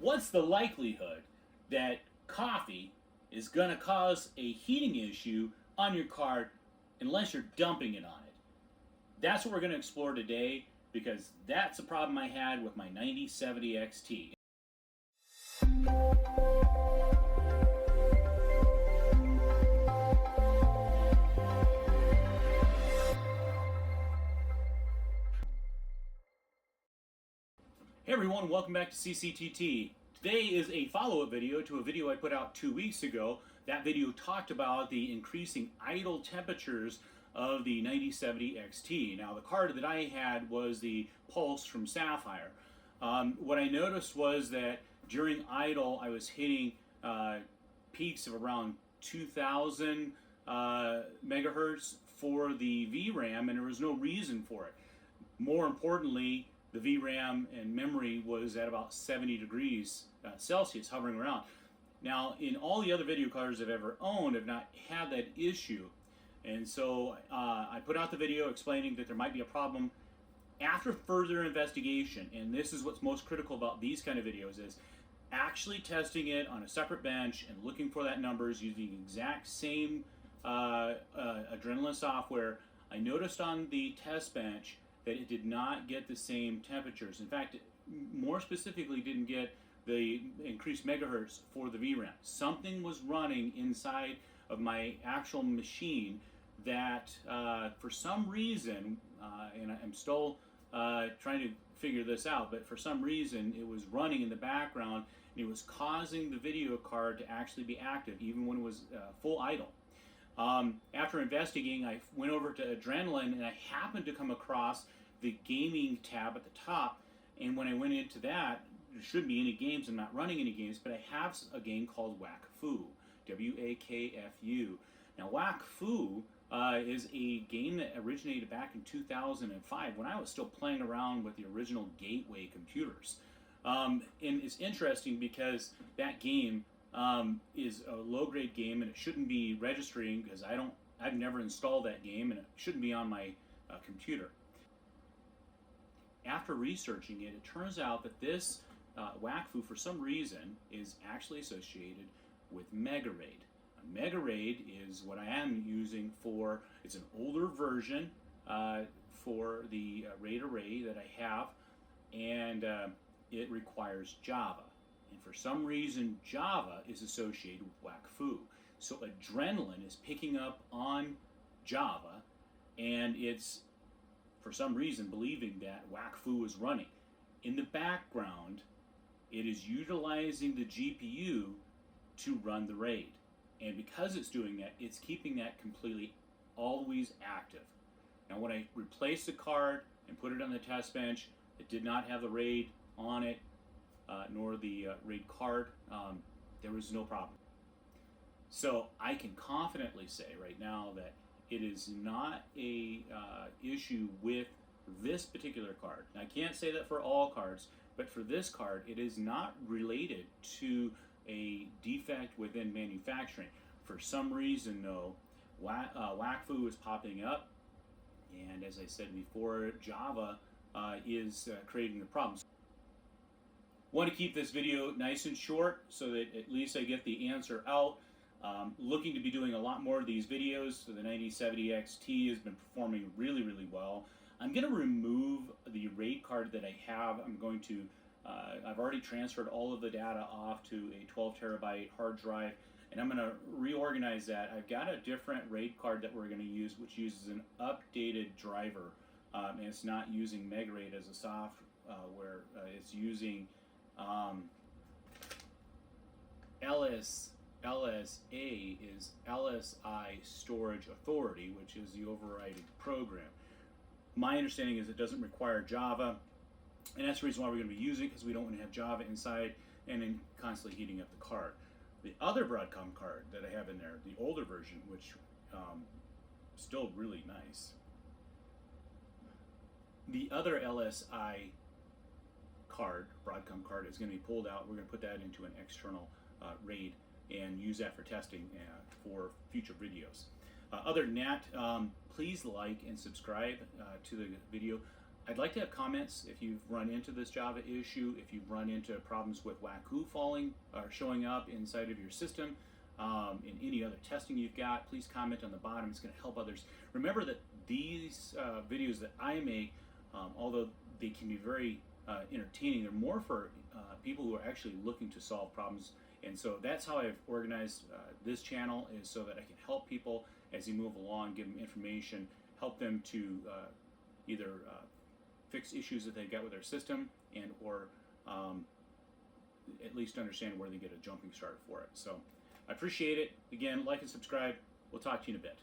What's the likelihood that coffee is going to cause a heating issue on your card unless you're dumping it on it? That's what we're going to explore today, because that's a problem I had with my 9070 XT. Hey everyone, welcome back to CCTT. Today is a follow-up video to a video I put out 2 weeks ago. That video talked about the increasing idle temperatures of the 9070 XT. Now the card that I had was the Pulse from Sapphire. What I noticed was that during idle I was hitting peaks of around 2000 megahertz for the VRAM, and there was no reason for it. More importantly, the VRAM and memory was at about 70 degrees Celsius, hovering around. Now, in all the other video cards I've ever owned, I've not had that issue. And so I put out the video explaining that there might be a problem. After further investigation, and this is what's most critical about these kind of videos, is actually testing it on a separate bench and looking for that numbers using the exact same Adrenalin software. I noticed on the test bench that it did not get the same temperatures. In fact, more specifically, didn't get the increased megahertz for the VRAM. Something was running inside of my actual machine that for some reason, and I'm still trying to figure this out, but for some reason it was running in the background and it was causing the video card to actually be active even when it was full idle. After investigating, I went over to Adrenalin and I happened to come across the gaming tab at the top, and when I went into that, there shouldn't be any games. I'm not running any games, but I have a game called Wakfu, W-A-K-F-U. Now Wakfu is a game that originated back in 2005 when I was still playing around with the original Gateway computers. And it's interesting because that game is a low-grade game and it shouldn't be registering because I've never installed that game and it shouldn't be on my computer. After researching it, it turns out that this Wakfu, for some reason, is actually associated with MegaRaid. MegaRaid is what I am using for, it's an older version for the RAID array that I have, and it requires Java. And for some reason, Java is associated with Wakfu. So Adrenalin is picking up on Java, and it's, for some reason, believing that Wakfu is running. In the background, it is utilizing the GPU to run the RAID. And because it's doing that, it's keeping that completely always active. Now when I replaced the card and put it on the test bench, it did not have the RAID on it, nor the RAID card. There was no problem. So I can confidently say right now that it is not a issue with this particular card. Now, I can't say that for all cards, but for this card, it is not related to a defect within manufacturing. For some reason, though, Wakfu is popping up, and as I said before, Java is creating the problems. Want to keep this video nice and short so that at least I get the answer out. Looking to be doing a lot more of these videos. So the 9070 XT has been performing really, really well. I'm going to remove the RAID card that I have. I'm going to, I've already transferred all of the data off to a 12 terabyte hard drive, and I'm going to reorganize that. I've got a different RAID card that we're going to use, which uses an updated driver, and it's not using MegaRaid as a software. It's using LSA is LSI Storage Authority, which is the overriding program. My understanding is it doesn't require Java, and that's the reason why we're going to be using it, because we don't want to have Java inside and then constantly heating up the card. The other Broadcom card that I have in there, the older version, which still really nice. The other LSI card, Broadcom card, is going to be pulled out. We're going to put that into an external RAID and use that for testing for future videos. Other than that, please like and subscribe to the video. I'd like to have comments if you've run into this Java issue, if you've run into problems with Wakfu falling or showing up inside of your system, in any other testing you've got. Please comment on the bottom. It's going to help others. Remember that these videos that I make, although they can be very entertaining, they're more for people who are actually looking to solve problems. And so that's how I've organized this channel, is so that I can help people as they move along, give them information, help them to either fix issues that they've got with their system, and or at least understand where they get a jumping start for it. So I appreciate it. Again, like and subscribe. We'll talk to you in a bit.